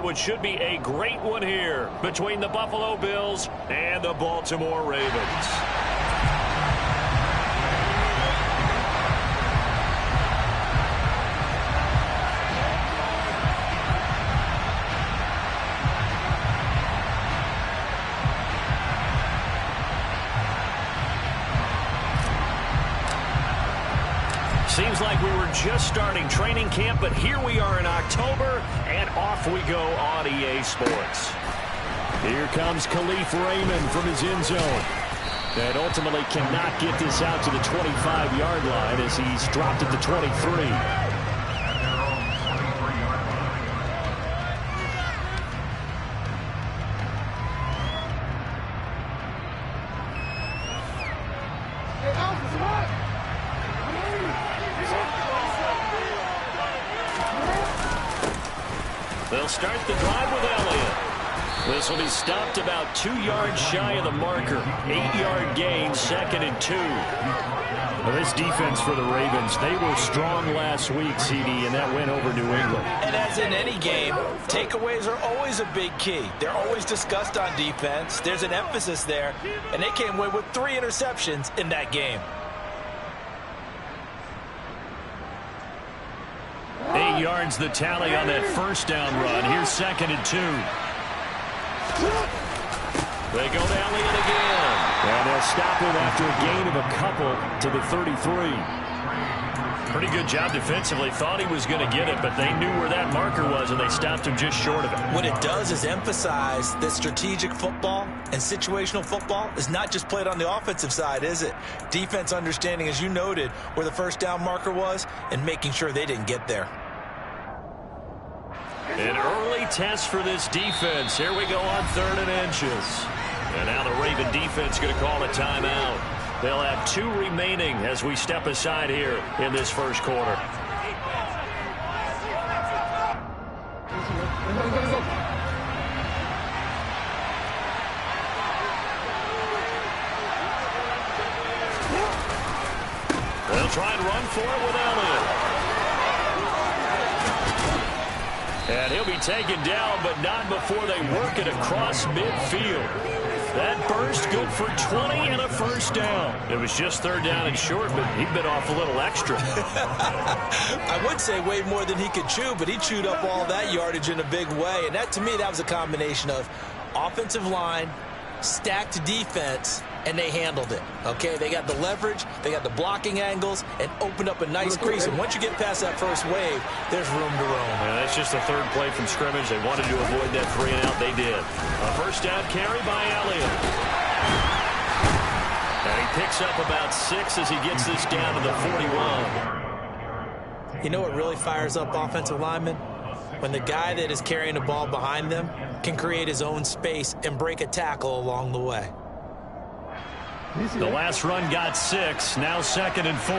what should be a great one here between the Buffalo Bills and the Baltimore Ravens. Seems like we were just starting training camp, but here we are in October, and off we go on EA Sports. Here comes Khalif Raymond from his end zone. And ultimately cannot get this out to the 25-yard line as he's dropped at the 23. They'll start the drive with Elliott. This will be stopped about 2 yards shy of the marker. 8-yard gain, 2nd and 2. Well, this defense for the Ravens, they were strong last week, CD, and that went over New England. And as in any game, takeaways are always a big key. They're always discussed on defense. There's an emphasis there, and they came away with 3 interceptions in that game. 8 yards the tally on that first down run. Here's 2nd and 2. They go to Elliott again. And they'll stop him after a gain of a couple to the 33. Pretty good job defensively. Thought he was going to get it, but they knew where that marker was, and they stopped him just short of it. What it does is emphasize that strategic football and situational football is not just played on the offensive side, is it? Defense understanding, as you noted, where the first down marker was and making sure they didn't get there. An early test for this defense. Here we go on 3rd and inches. And now the Raven defense going to call a timeout. They'll have 2 remaining as we step aside here in this first quarter. They'll try and run for it with Elliott. And he'll be taken down, but not before they work it across midfield. That burst good for 20 and a first down. It was just 3rd down and short, but he bit off a little extra. I would say way more than he could chew, but he chewed up all that yardage in a big way. And that, to me, that was a combination of offensive line, stacked defense, and they handled it. Okay, they got the leverage, they got the blocking angles, and opened up a nice crease. And once you get past that first wave, there's room to roam. Yeah, that's just the 3rd play from scrimmage. They wanted to avoid that 3 and out. They did. A first down carry by Elliott. And he picks up about 6 as he gets this down to the 41. You know what really fires up offensive linemen? When the guy that is carrying the ball behind them can create his own space and break a tackle along the way. The last run got 6. Now 2nd and 4.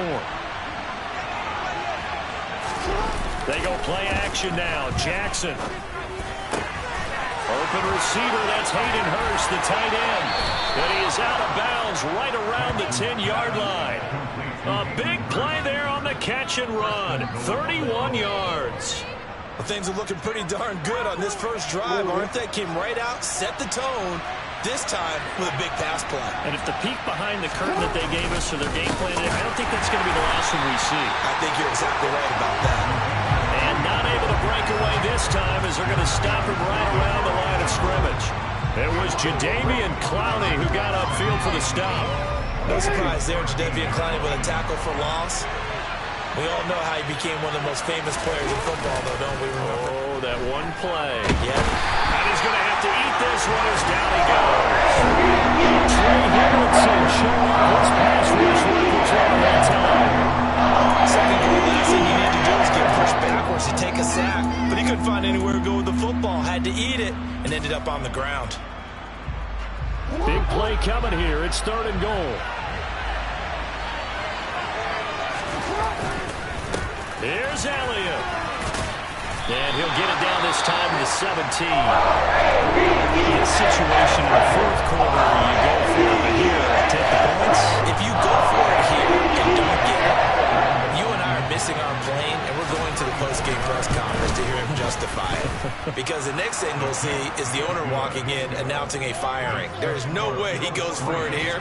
They go play action now. Jackson. Open receiver. That's Hayden Hurst, the tight end. And he is out of bounds right around the 10-yard line. A big play there on the catch and run. 31 yards. Well, things are looking pretty darn good on this first drive, aren't they? Came right out, set the tone, this time with a big pass play. And if the peek behind the curtain that they gave us or their game plan, I don't think that's going to be the last one we see. I think you're exactly right about that. And not able to break away this time as they're going to stop him right around the line of scrimmage. It was Jadeveon Clowney who got upfield for the stop. No surprise there, Jadeveon Clowney with a tackle for loss. We all know how he became one of the most famous players in football, though, don't we remember? Oh, that one play. Yeah. And he's going to have to eat this one as down he goes. Trey Hendrickson showing up his pass rush repertoire that time. Second goal, last thing you need to do is get pushed backwards to take a sack. But he couldn't find anywhere to go with the football. Had to eat it and ended up on the ground. Big play coming here. It's 3rd and goal. Here's Elliott. And he'll get it down this time to the 17. This situation in the 4th quarter, you go for it, but here, take the points. If you go for it here and don't get it, you and I are missing our plane, and we're going to the post-game press conference to hear him justify it. Because the next thing we'll see is the owner walking in announcing a firing. There is no way he goes for it here.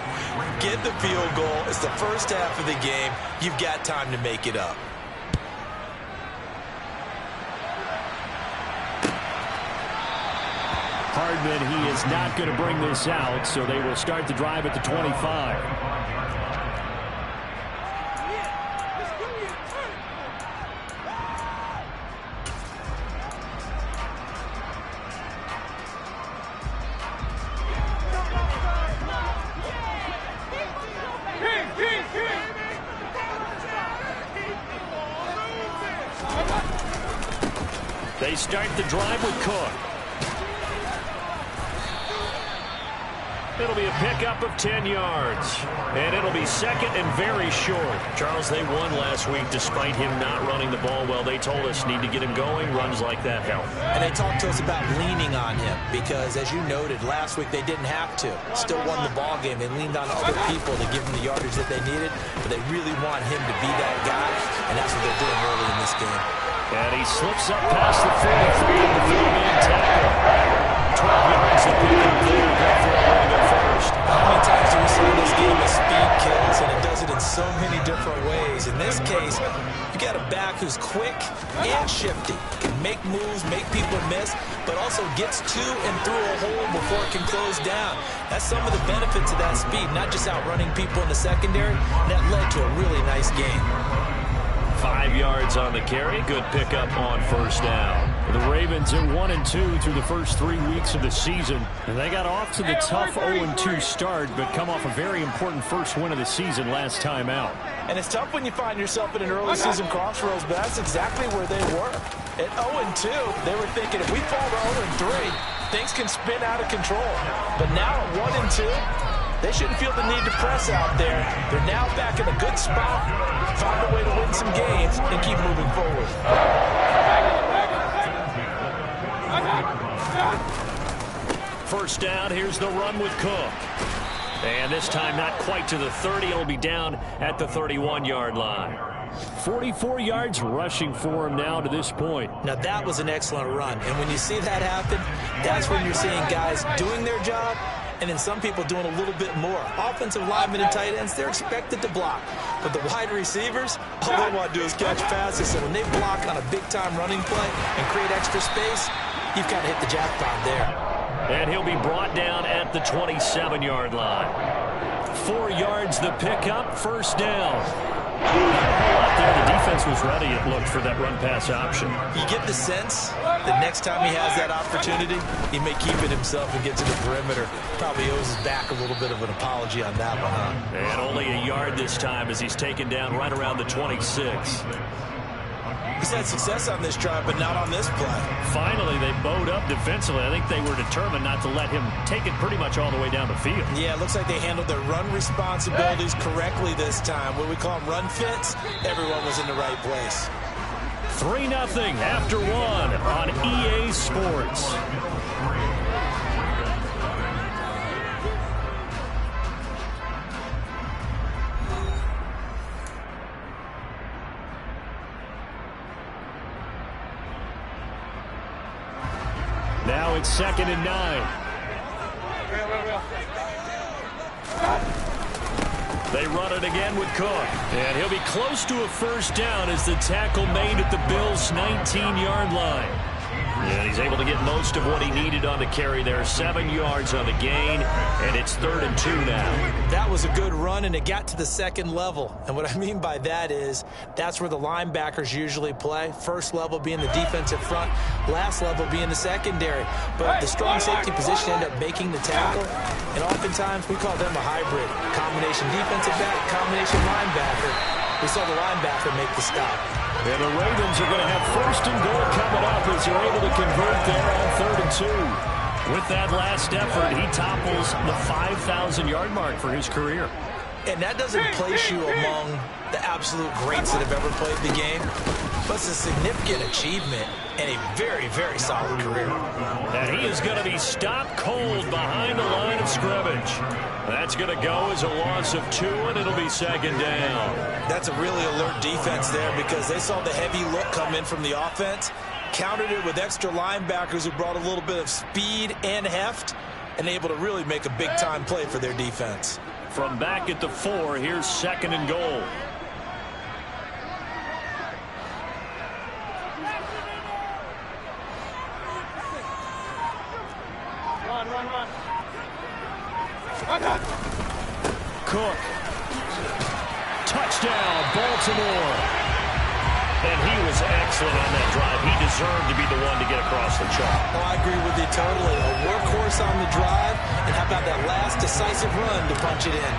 Get the field goal. It's the first half of the game. You've got time to make it up. Hardman, he is not going to bring this out, so they will start the drive at the 25. They start the drive with Cook. It'll be a pickup of 10 yards. And it'll be second and very short. Charles, they won last week despite him not running the ball well. They told us need to get him going. Runs like that help. And they talked to us about leaning on him because, as you noted, last week they didn't have to. Still won the ball game. They leaned on other people to give them the yardage that they needed. But they really want him to be that guy. And that's what they're doing early in this game. And he slips up past the 43 of the 3-man tackle. 12 yards to pick up there. Good for him to go first. How many times do we see in this game that speed kills, and it does it in so many different ways? In this case, you got a back who's quick and shifty. Can make moves, make people miss, but also gets to and through a hole before it can close down. That's some of the benefits of that speed, not just outrunning people in the secondary. That led to a really nice game. 5 yards on the carry. Good pickup on first down. The Ravens are 1-2 through the first 3 weeks of the season. And they got off to the tough 0-2 start, but come off a very important first win of the season last time out. And it's tough when you find yourself in an early season crossroads, but that's exactly where they were. At 0-2, they were thinking if we fall to 0-3, things can spin out of control. But now at 1-2, they shouldn't feel the need to press out there. They're now back in a good spot, found a way to win some games, and keep moving forward. First down, here's the run with Cook. And this time not quite to the 30. It'll be down at the 31-yard line. 44 yards rushing for him now to this point. Now that was an excellent run. And when you see that happen, that's when you're seeing guys doing their job, and then some people doing a little bit more. Offensive linemen and tight ends, they're expected to block. But the wide receivers, all they want to do is catch passes. So when they block on a big-time running play and create extra space, you've kind of hit the jackpot there. And he'll be brought down at the 27-yard line. 4 yards the pickup, first down. Out there, the defense was ready, it looked, for that run-pass option. You get the sense that next time he has that opportunity, he may keep it himself and get to the perimeter. Probably owes his back a little bit of an apology on that one, huh? And only a yard this time as he's taken down right around the 26. He's had success on this drive, but not on this play. Finally, they bowed up defensively. I think they were determined not to let him take it pretty much all the way down the field. Yeah, it looks like they handled their run responsibilities correctly this time. What we call them run fits, everyone was in the right place. 3-0 after 1 on EA Sports. Now it's 2nd and 9. They run it again with Cook. And he'll be close to a first down as the tackle made at the Bills' 19-yard line. And he's able to get most of what he needed on the carry there. 7 yards on the gain, and it's 3rd and 2 now. That was a good run, and it got to the second level. And what I mean by that is that's where the linebackers usually play. First level being the defensive front, last level being the secondary. But the strong safety position ended up making the tackle, and oftentimes we call them a hybrid. Combination defensive back, combination linebacker. We saw the linebacker make the stop. And the Ravens are going to have 1st and goal coming up as they're able to convert there on 3rd and 2. With that last effort, he topples the 5,000-yard mark for his career. And that doesn't place you among the absolute greats that have ever played the game, but it's a significant achievement and a very, very solid career. And he is going to be stopped cold behind the line of scrimmage. That's going to go as a loss of 2, and it'll be second down. That's a really alert defense there because they saw the heavy look come in from the offense, countered it with extra linebackers who brought a little bit of speed and heft, and able to really make a big-time play for their defense. From back at the 4, here's second and goal. Run. Cook. Touchdown, Baltimore. And he was excellent on that drive. He deserved to be the one to get across the chalk. Oh, I agree with you totally. A workhorse on the drive, and how about that last decisive run to punch it in?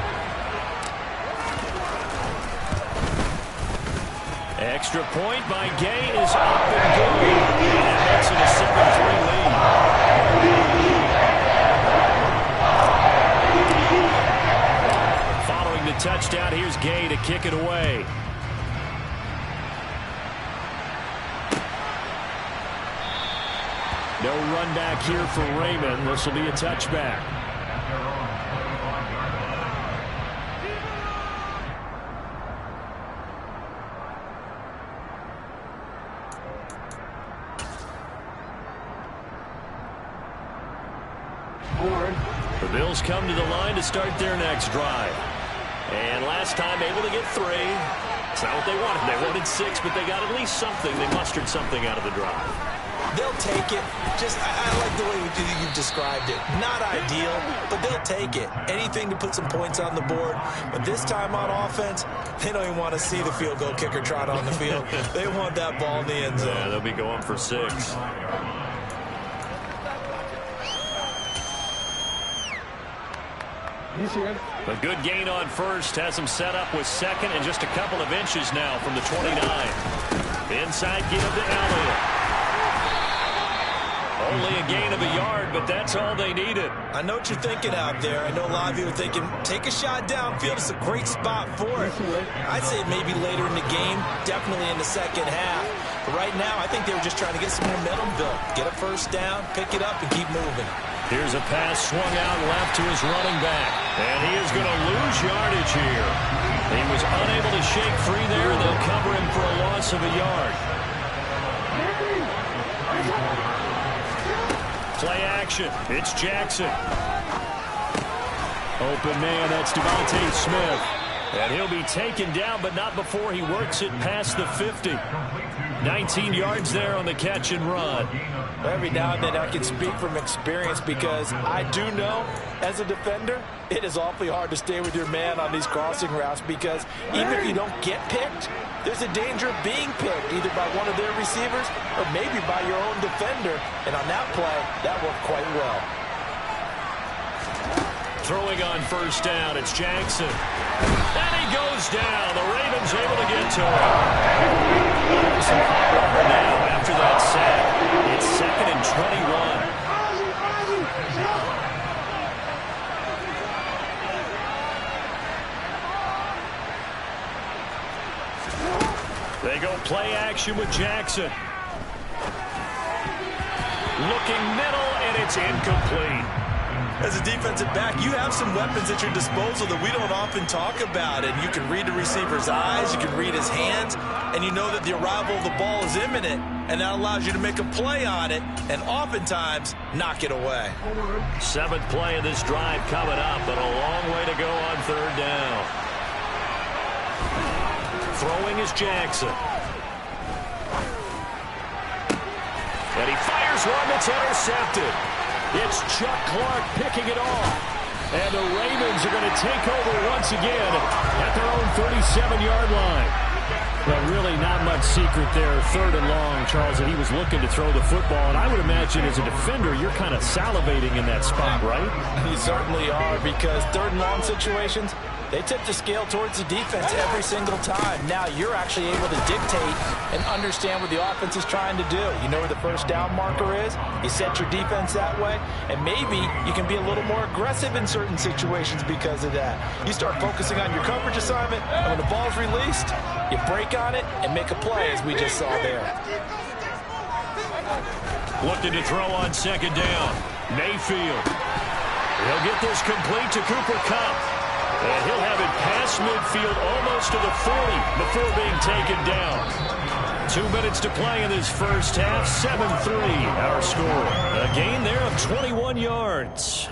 Extra point by Gay is up and good. And it makes it a 7-3 lead. Following the touchdown, here's Gay to kick it away. No run back here for Raymond. This will be a touchback. The Bills come to the line to start their next drive. And last time able to get 3. It's not what they wanted. They wanted 6, but they got at least something. They mustered something out of the drive. They'll take it. I like the way you described it. Not ideal, but they'll take it. Anything to put some points on the board. But this time on offense, they don't even want to see the field goal kicker trot on the field. They want that ball in the end zone. Yeah, they'll be going for 6. A good gain on first has him set up with second and just a couple of inches now from the 29. Inside give to Elliott. Only a gain of a yard, but that's all they needed. I know what you're thinking out there. I know a lot of you are thinking, take a shot downfield. It's a great spot for it. I'd say maybe later in the game, definitely in the second half. But right now, I think they were just trying to get some momentum built. Get a first down, pick it up, and keep moving. Here's a pass swung out left to his running back. And he is going to lose yardage here. He was unable to shake free there. They'll cover him for a loss of a yard. Play action. It's Jackson. Open man, that's Devontae Smith. And he'll be taken down, but not before he works it past the 50. 19 yards there on the catch and run. Every now and then I can speak from experience because I do know, as a defender, it is awfully hard to stay with your man on these crossing routes because even if you don't get picked, there's a danger of being picked either by one of their receivers or maybe by your own defender. And on that play, that worked quite well. Throwing on first down, it's Jackson. And he goes down. The Ravens able to get to him. Some hot rubber now after that sack. It's 2nd and 21. They go play action with Jackson. Looking middle, and it's incomplete. As a defensive back, you have some weapons at your disposal that we don't often talk about. And you can read the receiver's eyes, you can read his hands, and you know that the arrival of the ball is imminent. And that allows you to make a play on it and oftentimes knock it away. 7th play of this drive coming up, but a long way to go on 3rd down. Throwing is Jackson. And he fires one that's intercepted. It's Chuck Clark picking it off. And the Ravens are going to take over once again at their own 37-yard line. Well, really not much secret there. 3rd and long, Charles, that he was looking to throw the football. And I would imagine as a defender, you're kind of salivating in that spot, right? You certainly are, because 3rd and long situations, they tip the scale towards the defense every single time. Now you're actually able to dictate and understand what the offense is trying to do. You know where the first down marker is. You set your defense that way, and maybe you can be a little more aggressive in certain situations because of that. You start focusing on your coverage assignment, and when the ball's released, you break on it and make a play, as we just saw there. Looking to throw on 2nd down. Mayfield. He'll get this complete to Cooper Kupp. And he'll have it past midfield almost to the 40 before being taken down. 2 minutes to play in this first half. 7-3 our score. A gain there of 21 yards.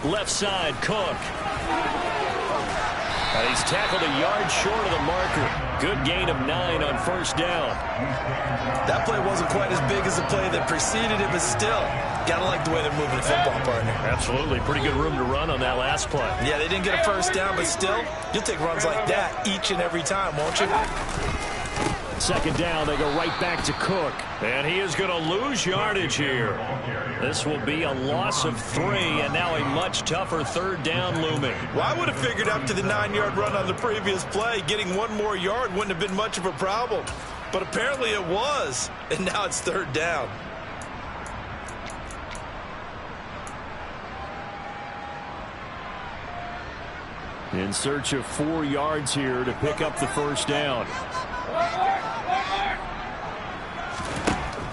Left side, Cook. And he's tackled a yard short of the marker. Good gain of 9 on first down. That play wasn't quite as big as the play that preceded it, but still, gotta like the way they're moving the football, partner. Absolutely. Pretty good room to run on that last play. Yeah, they didn't get a first down, but still, you'll take runs like that each and every time, won't you? Second down, they go right back to Cook. And he is going to lose yardage here. This will be a loss of 3, and now a much tougher third down looming. Well, I would have figured after the 9-yard run on the previous play, getting 1 more yard wouldn't have been much of a problem. But apparently it was, and now it's third down. In search of 4 yards here to pick up the first down.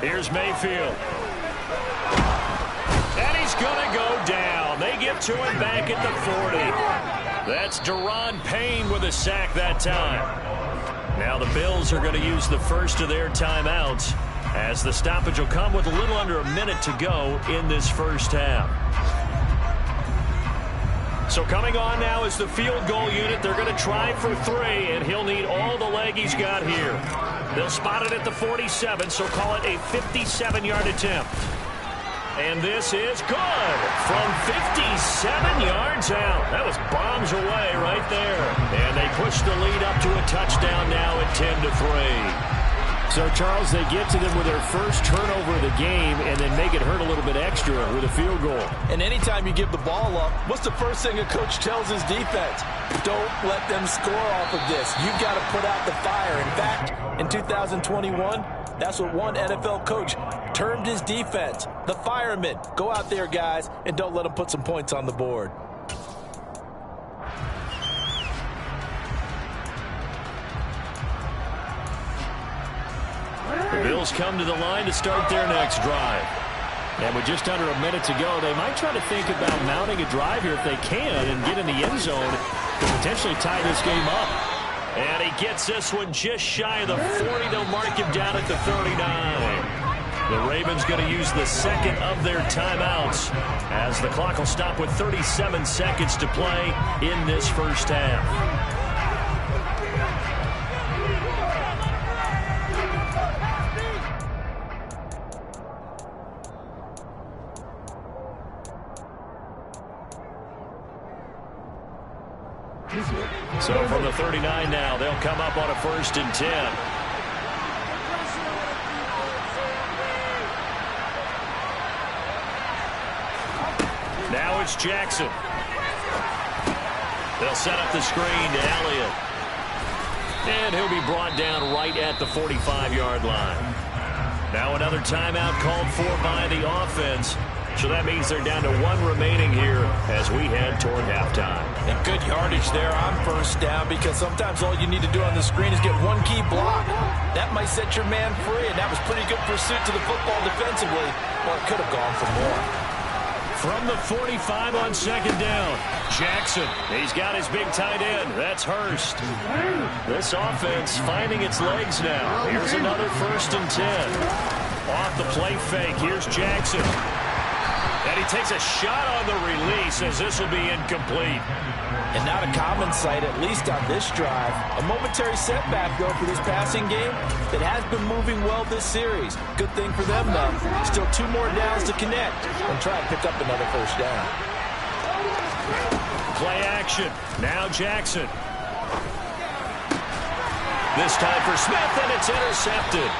Here's Mayfield. And he's going to go down. They get to him back at the 40. That's Daron Payne with a sack that time. Now the Bills are going to use the first of their timeouts as the stoppage will come with a little under a minute to go in this first half. So coming on now is the field goal unit. They're going to try for 3, and he'll need all the leg he's got here. They'll spot it at the 47, so call it a 57-yard attempt. And this is good from 57 yards out. That was bombs away right there. And they push the lead up to a touchdown now at 10-3. So, Charles, they get to them with their first turnover of the game and then make it hurt a little bit extra with a field goal. And anytime you give the ball up, what's the first thing a coach tells his defense? Don't let them score off of this. You've got to put out the fire. In fact, in 2021, that's what one NFL coach termed his defense. The firemen. Go out there, guys, and don't let them put some points on the board. The Bills come to the line to start their next drive. And with just under a minute to go, they might try to think about mounting a drive here if they can and get in the end zone to potentially tie this game up. And he gets this one just shy of the 40. They'll mark him down at the 39. The Ravens going to use the second of their timeouts as the clock will stop with 37 seconds to play in this first half. So from the 39 now, they'll come up on a 1st and 10. Now it's Jackson. They'll set up the screen to Elliott. And he'll be brought down right at the 45-yard line. Now another timeout called for by the offense. So that means they're down to 1 remaining here as we head toward halftime. And good yardage there on first down because sometimes all you need to do on the screen is get 1 key block. That might set your man free, and that was pretty good pursuit to the football defensively. Well, it could have gone for more. From the 45 on 2nd down, Jackson. He's got his big tight end. That's Hurst. This offense finding its legs now. Here's another 1st and 10. Off the play fake, here's Jackson. And he takes a shot on the release as this will be incomplete. And not a common sight, at least on this drive. A momentary setback, though, for this passing game that has been moving well this series. Good thing for them, though. Still 2 more downs to connect and try and pick up another first down. Play action. Now Jackson. This time for Smith, and it's intercepted.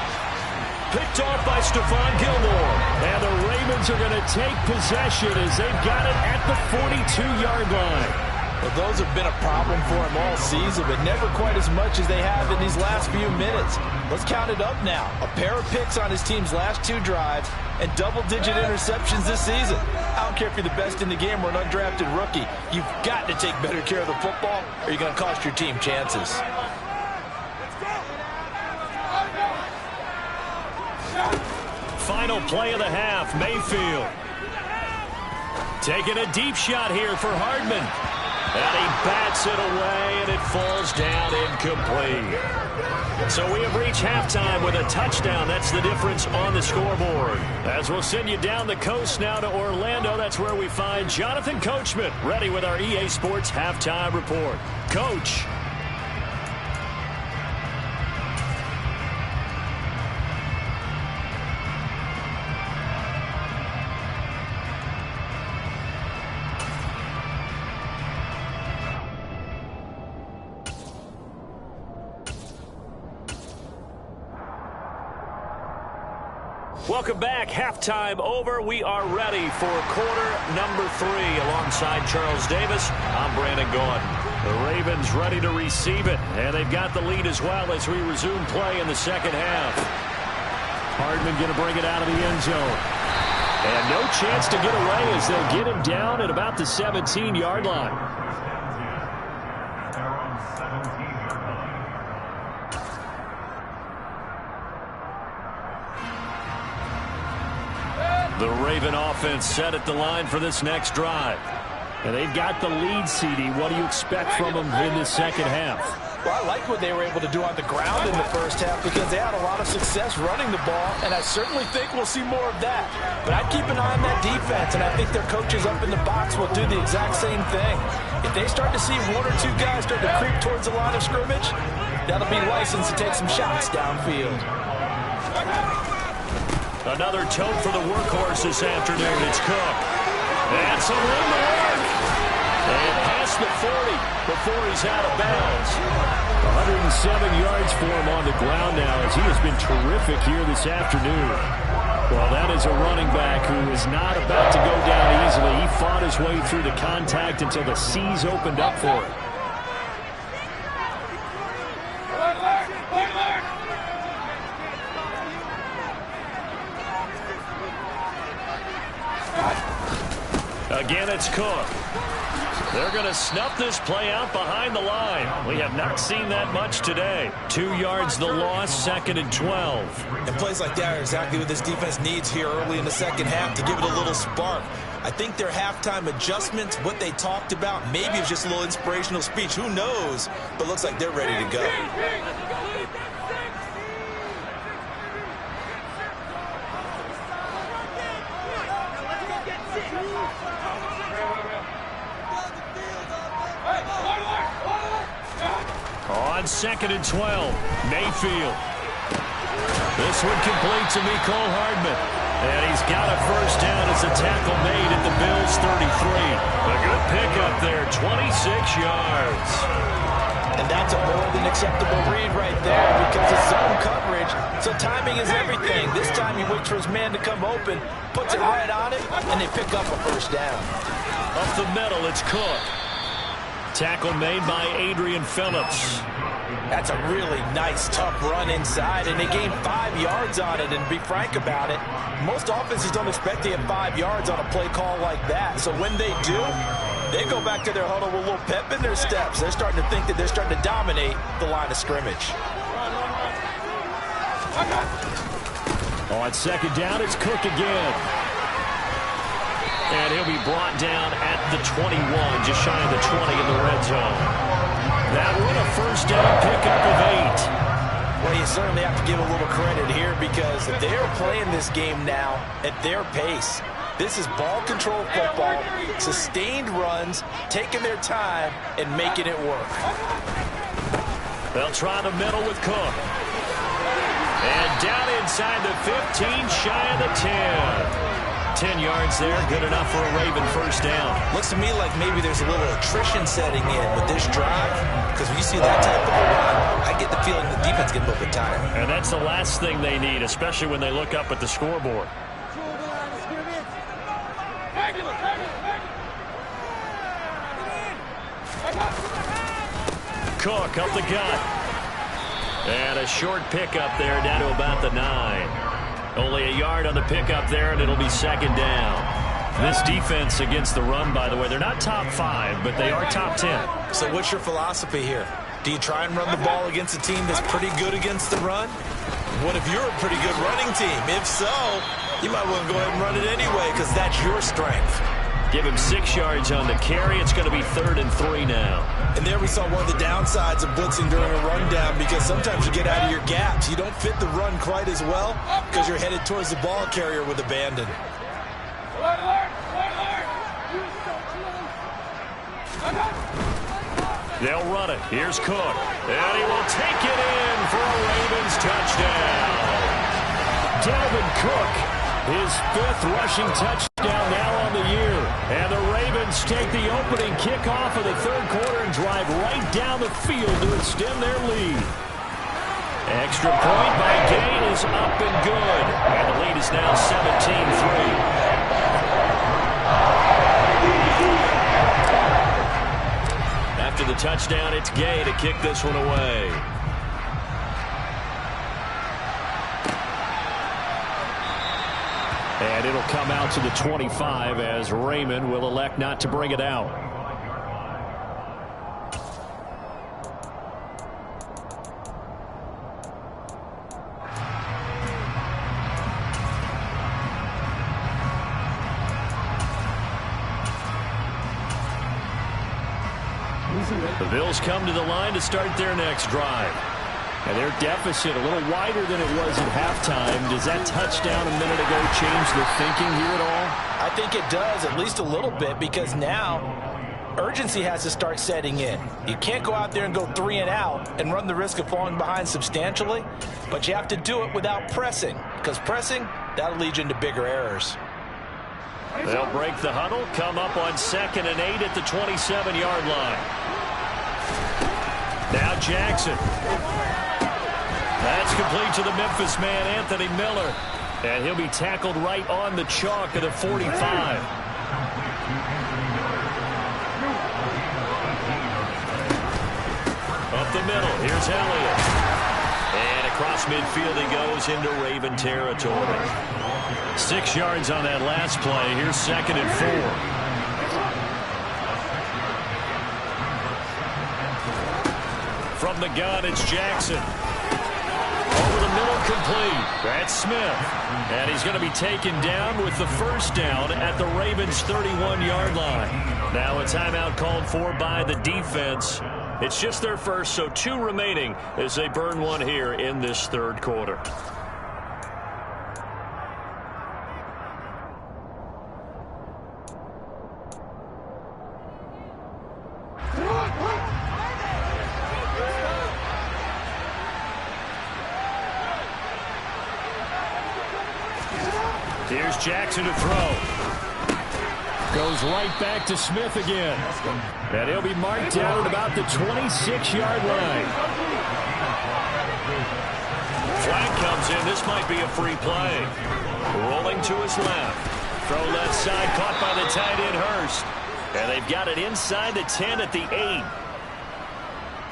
Picked off by Stephon Gilmore. And the Ravens are going to take possession as they've got it at the 42-yard line. Well, those have been a problem for him all season, but never quite as much as they have in these last few minutes. Let's count it up now. A pair of picks on his team's last 2 drives and double-digit interceptions this season. I don't care if you're the best in the game or an undrafted rookie. You've got to take better care of the football or you're going to cost your team chances. Final play of the half, Mayfield. Taking a deep shot here for Hardman. And he bats it away, and it falls down incomplete. So we have reached halftime with a touchdown. That's the difference on the scoreboard. As we'll send you down the coast now to Orlando, that's where we find Jonathan Coachman ready with our EA Sports Halftime Report. Coach. Welcome back. Halftime over. We are ready for quarter number 3. Alongside Charles Davis, I'm Brandon Gordon. The Ravens ready to receive it, and they've got the lead as well as we resume play in the second half. Hardman going to bring it out of the end zone. And no chance to get away as they'll get him down at about the 17-yard line. The Raven offense set at the line for this next drive. And they've got the lead, CD. What do you expect from them in this second half? Well, I like what they were able to do on the ground in the first half because they had a lot of success running the ball, and I certainly think we'll see more of that. But I'd keep an eye on that defense, and I think their coaches up in the box will do the exact same thing. If they start to see 1 or 2 guys start to creep towards the line of scrimmage, that'll be licensed to take some shots downfield. Another tote for the workhorse this afternoon. It's Cook. And some room to work. And past the 40 before he's out of bounds. 107 yards for him on the ground now as he has been terrific here this afternoon. Well, that is a running back who is not about to go down easily. He fought his way through the contact until the seas opened up for him. Again, it's Cook. They're going to snuff this play out behind the line. We have not seen that much today. 2 yards the loss, 2nd and 12. And plays like that are exactly what this defense needs here early in the second half to give it a little spark. I think their halftime adjustments, what they talked about, maybe it's just a little inspirational speech. Who knows? But looks like they're ready to go. On 2nd and 12, Mayfield. This one complete to Mecole Hardman. And he's got a first down as a tackle made at the Bills' 33. A good pickup there, 26 yards. And that's a more than acceptable read right there because it's zone coverage, so timing is everything. This time he waits for his man to come open, puts it right on him, and they pick up a first down. Up the middle, it's Cook. Tackle made by Adrian Phillips. That's a really nice, tough run inside, and they gained 5 yards on it. And to be frank about it, most offenses don't expect to get 5 yards on a play call like that. So when they do, they go back to their huddle with a little pep in their steps. They're starting to think that they're starting to dominate the line of scrimmage. On 2nd down, it's Cook again. And he'll be brought down at the 21, just shy of the 20 in the red zone. That one a first down pickup of 8. Well, you certainly have to give a little credit here because they're playing this game now at their pace. This is ball control football, sustained runs, taking their time, and making it work. They'll try the middle with Cook. And down inside the 15, shy of the 10. 10 yards there, good enough for a Raven first down. Looks to me like maybe there's a little attrition setting in with this drive, because when you see that type of a run, I get the feeling the defense gets a little bit tired. And that's the last thing they need, especially when they look up at the scoreboard. Cook up the gut. And a short pickup there down to about the 9. Only a yard on the pickup there, and it'll be second down. This defense against the run, by the way, they're not top 5, but they are top 10. So what's your philosophy here? Do you try and run the ball against a team that's pretty good against the run? What if you're a pretty good running team? If so, you might want to go ahead and run it anyway because that's your strength. Give him 6 yards on the carry. It's going to be 3rd and 3 now. And there we saw one of the downsides of blitzing during a rundown because sometimes you get out of your gaps. You don't fit the run quite as well because you're headed towards the ball carrier with abandon. They'll run it. Here's Cook. And he will take it in for a Ravens touchdown. Dalvin Cook, his 5th rushing touchdown now on the year. And the Ravens take the opening kickoff of the 3rd quarter and drive right down the field to extend their lead. Extra point by Gay is up and good. And the lead is now 17-3. After the touchdown, it's Gay to kick this one away. And it'll come out to the 25 as Raymond will elect not to bring it out. The Bills come to the line to start their next drive. And their deficit a little wider than it was at halftime. Does that touchdown a minute ago change the thinking here at all? I think it does, at least a little bit, because now urgency has to start setting in. You can't go out there and go 3 and out and run the risk of falling behind substantially, but you have to do it without pressing, because pressing, that'll lead you into bigger errors. They'll break the huddle, come up on 2nd and 8 at the 27-yard line. Now Jackson. That's complete to the Memphis man, Anthony Miller. And he'll be tackled right on the chalk at the 45. Up the middle, here's Elliott. And across midfield he goes into Raven territory. 6 yards on that last play. Here's 2nd and 4. From the gun, it's Jackson. Over the middle, complete. That's Smith. And he's going to be taken down with the first down at the Ravens' 31-yard line. Now a timeout called for by the defense. It's just their first, so 2 remaining as they burn one here in this 3rd quarter. Here's Jackson to throw. Goes right back to Smith again. And he'll be marked down at about the 26-yard line. Flag comes in. This might be a free play. Rolling to his left. Throw left side, caught by the tight end Hurst. And they've got it inside the 10 at the 8.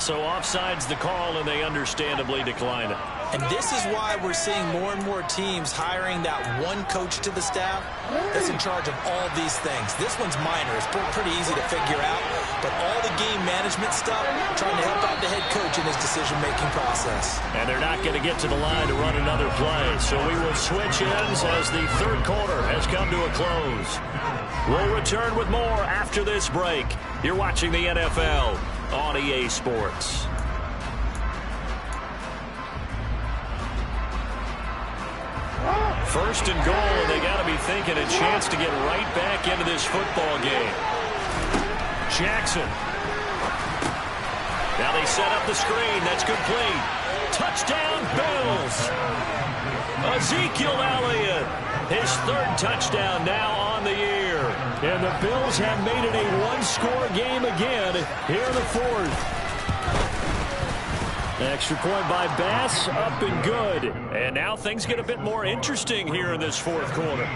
So offside's the call, and they understandably decline it. And this is why we're seeing more and more teams hiring that one coach to the staff that's in charge of all these things. This one's minor. It's pretty easy to figure out. But all the game management stuff, trying to help out the head coach in his decision-making process. And they're not going to get to the line to run another play. So we will switch ends as the 3rd quarter has come to a close. We'll return with more after this break. You're watching the NFL on EA Sports. First and goal, and they got to be thinking a chance to get right back into this football game. Jackson. Now they set up the screen. That's complete. Touchdown, Bills. Ezekiel Elliott, his 3rd touchdown now on the year. And the Bills have made it a one-score game again here in the 4th. Extra point by Bass, up and good. And now things get a bit more interesting here in this 4th quarter.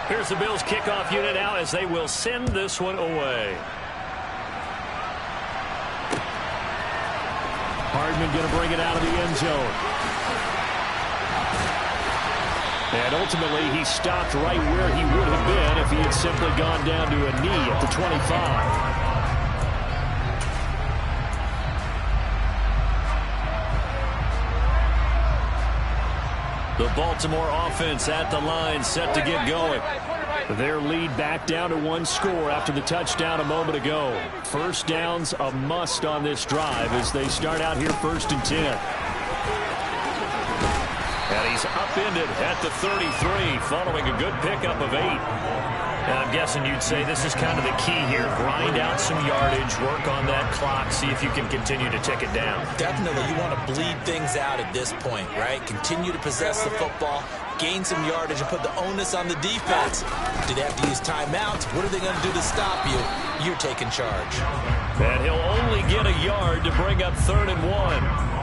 Here's the Bills kickoff unit now as they will send this one away. Hardman going to bring it out of the end zone. And ultimately, he stopped right where he would have been if he had simply gone down to a knee at the 25. The Baltimore offense at the line, set to get going. Their lead back down to one score after the touchdown a moment ago. First down's a must on this drive as they start out here 1st and 10. And he's upended at the 33 following a good pickup of 8. And I'm guessing you'd say this is kind of the key here. Grind out some yardage, work on that clock, see if you can continue to tick it down. Definitely, you want to bleed things out at this point, right? Continue to possess the football, gain some yardage, and put the onus on the defense. Do they have to use timeouts? What are they going to do to stop you? You're taking charge. And he'll only get a yard to bring up 3rd and 1.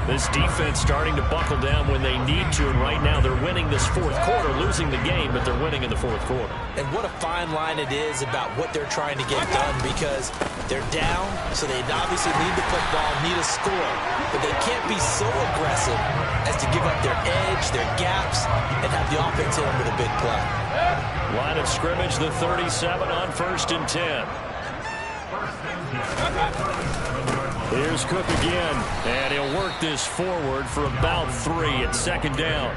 This defense starting to buckle down when they need to, and right now they're winning this 4th quarter, losing the game, but they're winning in the 4th quarter. And what a fine line it is about what they're trying to get done, because they're down, so they obviously need the football, need a score, but they can't be so aggressive as to give up their edge, their gaps, and have the offense hit them with a big play. Line of scrimmage, the 37 on 1st and 10. Here's Cook again, and he'll work this forward for about 3 at 2nd down.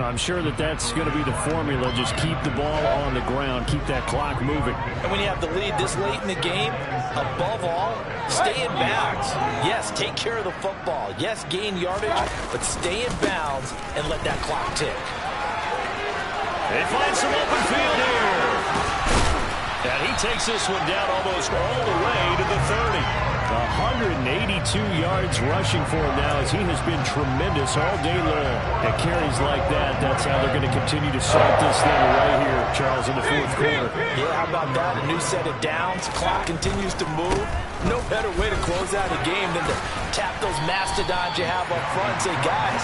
I'm sure that that's going to be the formula. Just keep the ball on the ground, keep that clock moving. And when you have the lead this late in the game, above all, stay in bounds. Yes, take care of the football. Yes, gain yardage, but stay in bounds and let that clock tick. They find some open field here. And he takes this one down almost all the way to the 30. 182 yards rushing for him now as he has been tremendous all day long. At carries like that, that's how they're going to continue to salt this thing away here, Charles, in the 4th quarter. Yeah, how about that? A new set of downs. Clock continues to move. No better way to close out a game than to tap those mastodons you have up front and say, guys,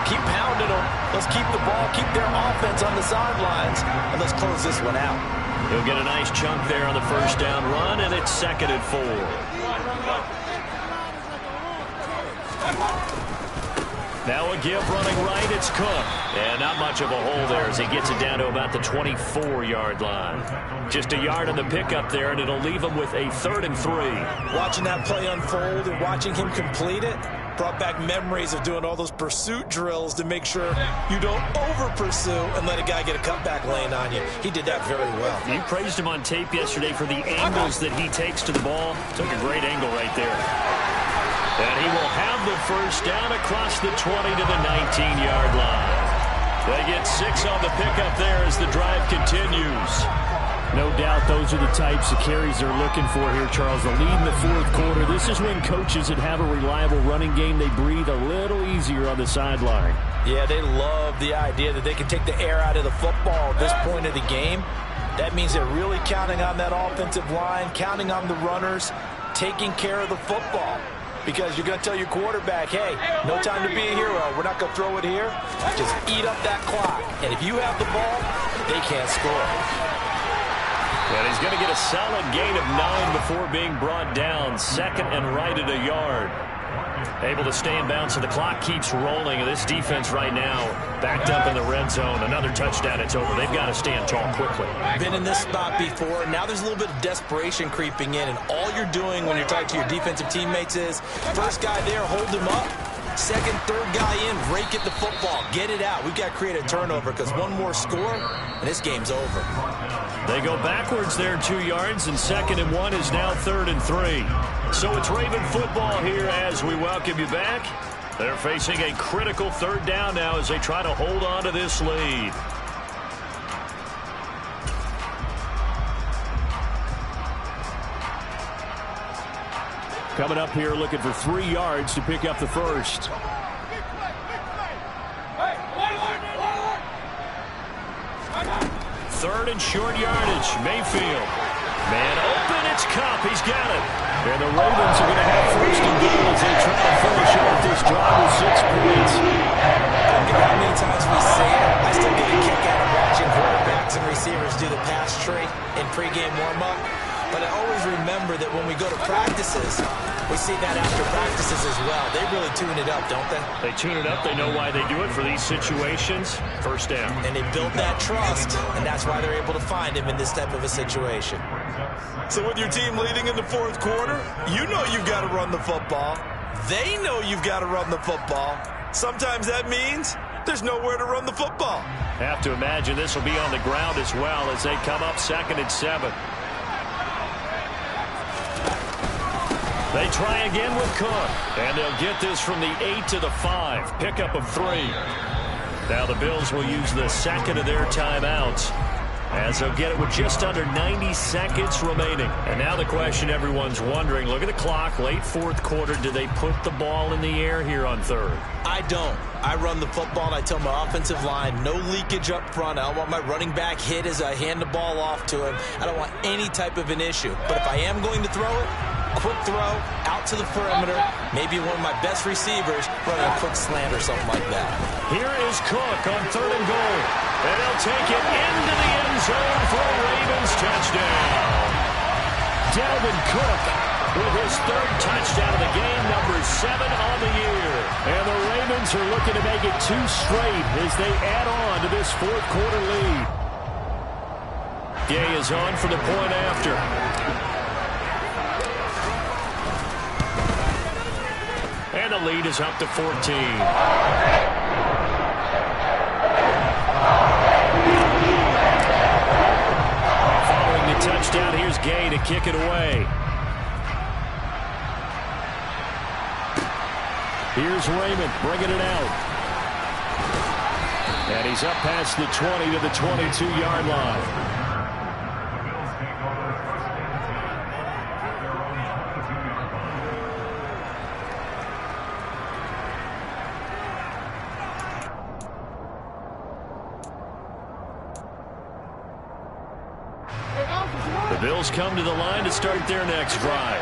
keep pounding them. Let's keep the ball, keep their offense on the sidelines, and let's close this one out. He'll get a nice chunk there on the 1st down run, and it's 2nd and 4. Now a give running right, it's Cook. And not much of a hole there as he gets it down to about the 24-yard line. Just a yard on the pickup there, and it'll leave him with a 3rd and 3. Watching that play unfold and watching him complete it brought back memories of doing all those pursuit drills to make sure you don't over-pursue and let a guy get a cutback lane on you. He did that very well. You praised him on tape yesterday for the angles that he takes to the ball. Took a great angle right there. And he will have the 1st down across the 20 to the 19-yard line. They get 6 on the pickup there as the drive continues. No doubt those are the types of carries they're looking for here, Charles. The lead in the 4th quarter. This is when coaches that have a reliable running game, they breathe a little easier on the sideline. Yeah, they love the idea that they can take the air out of the football at this point of the game. That means they're really counting on that offensive line, counting on the runners, taking care of the football. Because you're going to tell your quarterback, hey, no time to be a hero. We're not going to throw it here. Just eat up that clock. And if you have the ball, they can't score. And he's going to get a solid gain of 9 before being brought down. 2nd and right at a yard. Able to stay in bounds, so the clock keeps rolling. This defense right now backed up in the red zone. Another touchdown, it's over. They've got to stand tall quickly. Been in this spot before. Now there's a little bit of desperation creeping in, and all you're doing when you're talking to your defensive teammates is, first guy there, hold him up. 2nd, 3rd guy in, rake at the football. Get it out. We've got to create a turnover because one more score, and this game's over. They go backwards there 2 yards, and 2nd and 1 is now 3rd and 3. So it's Raven football here as we welcome you back. They're facing a critical 3rd down now as they try to hold on to this lead. Coming up here looking for 3 yards to pick up the 1st. Third and short yardage. Mayfield. Man open, it's Cup. He's got it. And the Ravens are going to have 1st and goal as they try to finish out this drive with 6 points. I don't care how many times we say it, I still get a kick out of watching quarterbacks and receivers do the pass tree in pregame warm-up. But I always remember that when we go to practices, we see that after practices as well. They really tune it up, don't they? They tune it up. They know why they do it for these situations. First down. And they build that trust, and that's why they're able to find him in this type of a situation. So with your team leading in the fourth quarter, you know you've got to run the football. They know you've got to run the football. Sometimes that means there's nowhere to run the football. Have to imagine this will be on the ground as well as they come up 2nd and 7. They try again with Cook, and they'll get this from the 8 to the 5. Pickup of 3. Now the Bills will use the second of their timeouts, as they'll get it with just under 90 seconds remaining. And now the question everyone's wondering, look at the clock, late fourth quarter, do they put the ball in the air here on 3rd? I don't. I run the football, and I tell my offensive line, no leakage up front. I don't want my running back hit as I hand the ball off to him. I don't want any type of an issue. But if I am going to throw it, quick throw, out to the perimeter, maybe one of my best receivers running a quick slant or something like that. Here is Cook on 3rd and goal. And they'll take it into the end zone for a Ravens touchdown. Dalvin Cook with his 3rd touchdown of the game, number 7 on the year. And the Ravens are looking to make it 2 straight as they add on to this fourth quarter lead. Gay is on for the point after. And the lead is up to 14. Following the touchdown, here's Gay to kick it away. Here's Raymond bringing it out. And he's up past the 20 to the 22-yard line. The Bills come to the line to start their next drive.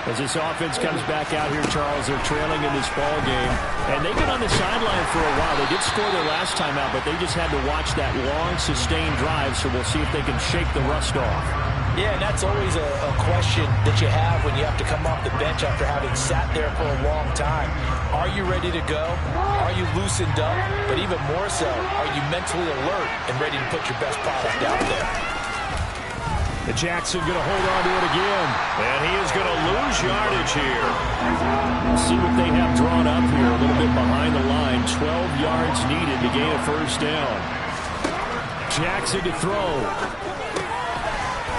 As this offense comes back out here, Charles, they're trailing in this ball game. And they've been on the sideline for a while. They did score their last time out, but they just had to watch that long, sustained drive, so we'll see if they can shake the rust off. Yeah, and that's always a question that you have when you have to come off the bench after having sat there for a long time. Are you ready to go? Are you loosened up? But even more so, are you mentally alert and ready to put your best product out there? And Jackson going to hold on to it again. And he is going to lose yardage here. We'll see what they have drawn up here. A little bit behind the line. 12 yards needed to gain a first down. Jackson to throw.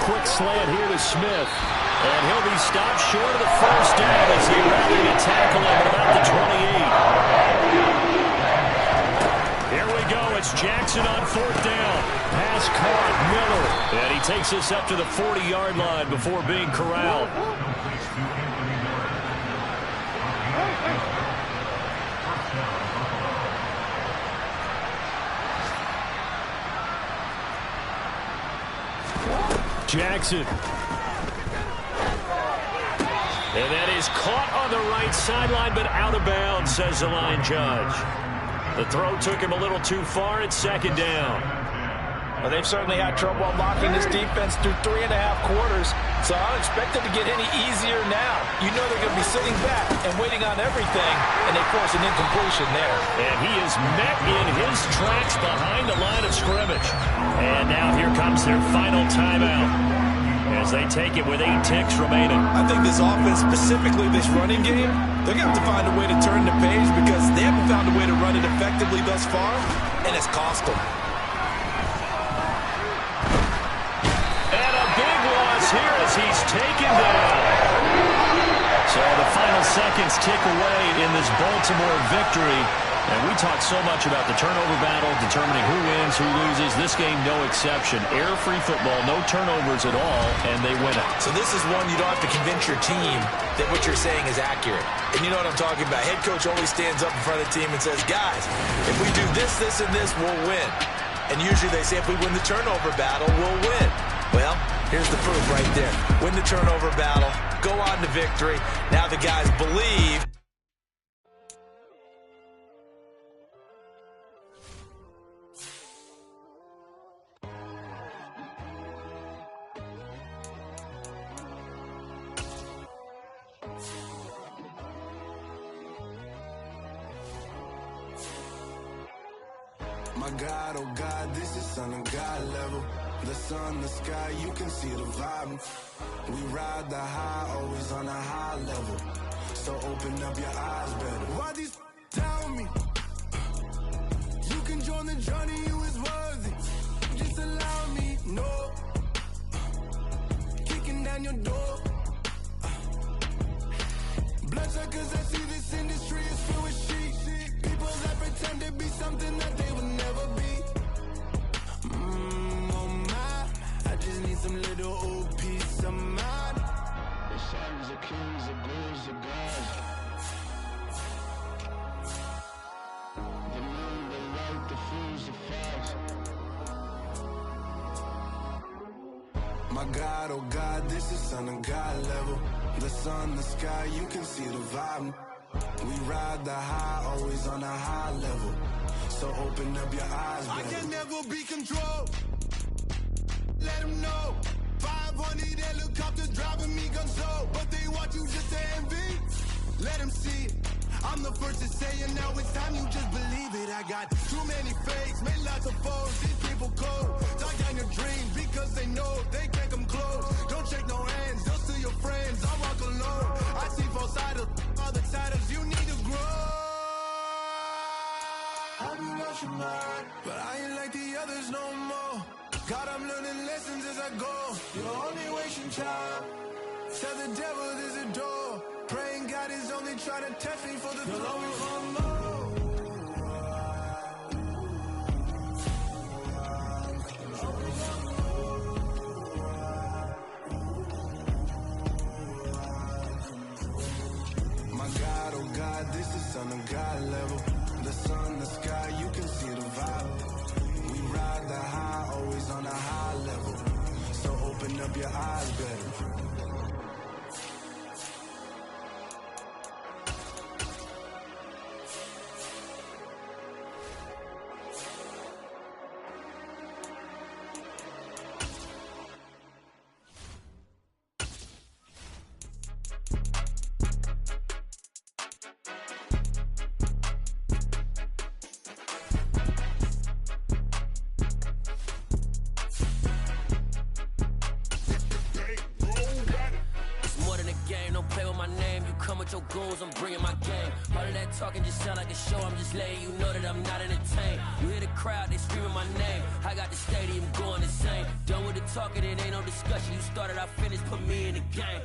Quick slant here to Smith. And he'll be stopped short of the first down as they rally to tackle him at about the 28. Here we go. It's Jackson on 4th down. Pass caught. Miller. And he takes us up to the 40-yard line before being corralled. Jackson. And that is caught on the right sideline, but out of bounds, says the line judge. The throw took him a little too far at 2nd down. Well, they've certainly had trouble unlocking this defense through 3.5 quarters, so I don't expect it to get any easier now. You know they're going to be sitting back and waiting on everything, and they force an incompletion there. And he is met in his tracks behind the line of scrimmage. And now here comes their final timeout as they take it with 8 ticks remaining. I think this offense, specifically this running game, they're going to have to find a way to turn the page because they haven't found a way to run it effectively thus far, and it's cost them. And a big loss here as he's taken down. So the final seconds tick away in this Baltimore victory. And we talk so much about the turnover battle, determining who wins, who loses. This game, no exception. Error-free football, no turnovers at all, and they win it. So this is one you don't have to convince your team that what you're saying is accurate. And you know what I'm talking about. Head coach always stands up in front of the team and says, guys, if we do this, this, and this, we'll win. And usually they say if we win the turnover battle, we'll win. Well, here's the proof right there. Win the turnover battle, go on to victory. Now the guys believe. My God, oh God, this is Son of God level. The sun, the sky, you can see the vibe. We ride the high, always on a high level. So open up your eyes better. Why these tell me? You can join the journey, you is worthy. Just allow me, no. Kicking down your door. Bloodsuckers, I see this industry is filled with shit. People that pretend to be something that they would never be. Oh my, I just need some little old peace of mind. The sons of kings, the bulls of gods. The moon, the light, the fools, the facts. My God, oh God, this is Son of God level. The sun, the sky, you can see the vibe. We ride the high, always on a high level. So open up your eyes, baby. I can never be controlled. Let them know. 500 helicopters driving me gunso. But they want you just to envy. Let them see it. I'm the first to say it, now it's time you just believe it. I got too many fakes, made lots of foes. These people cold. Talk down your dreams because they know they can't come close. Don't shake no hands, they'll steal your friends. I walk alone. I see both sides of all the titles. You need to grow. Have you lost your mind? But I ain't like the others no more. God, I'm learning lessons as I go. You're only wasting time. Tell the devil there's a door. Praying God is only trying to test me for the glory. You'll always want more. My God, oh God, this is Son of God level. The sun, the sky, you can see the vibe. We ride the high, always on a high level. So open up your eyes better. Your goons, I'm bringing my game. All of that talking just sound like a show. I'm just letting you know that I'm not entertained. You hear the crowd, they screaming my name. I got the stadium going insane. Done with the talking, it ain't no discussion. You started, I finished, put me in the game.